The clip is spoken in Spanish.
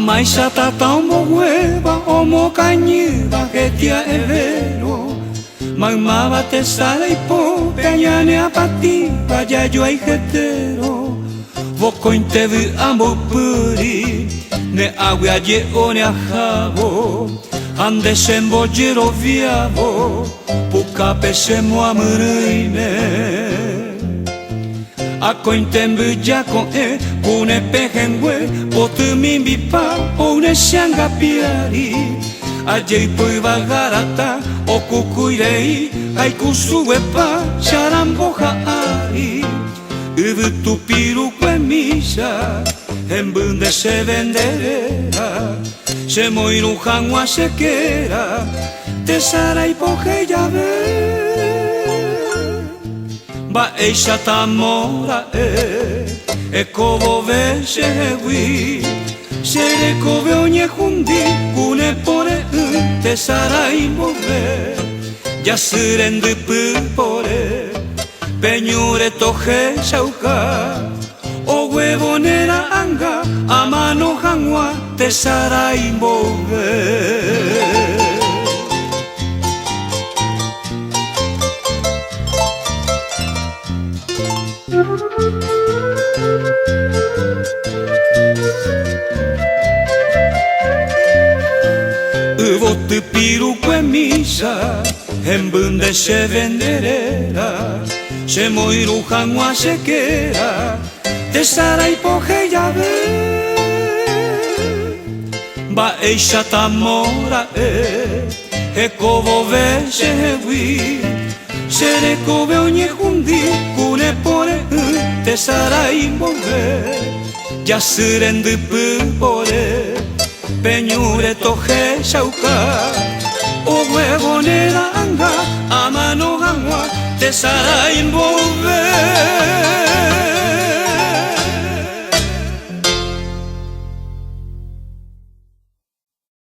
maisha tata omo hueva, omo cañiva, que tía es vero. Mamá te sale y pope, añane a pati, vaya yo hay jetero. Voko inte vi amo puri, ne agua ye o ne ajabo. Ande sembo jero viavo, puka pesemo amurine. Ako intembu jako kune pehengwe, potu mimbi pa, one shanga piari. Ajei pui vagarata, okukuirei, haikusu epa, charambo haari. Uvu tupiru kwe misa, embunde se venderera. Se moiru hangwa sekera, tesara ipoje llave. Ba eisa tamora kovo ve sewi. Sere kove onye hundi, kune pore tesara imove. Yasurendu pupore, peñure toje shauka. O huevonera anga, amano hangwa tesara imove. Uvotu piru kwe misa, embunde se venderera. Se moiru hangwa sekera, tesara ipoje llave. Ba eisa tamora kovo ve sewi. Sere kove onye hundi, kune pore tesara imove. Yasurendu pupore, peñure toje shauka. O huevonera anga, amano hangwa tesara imove.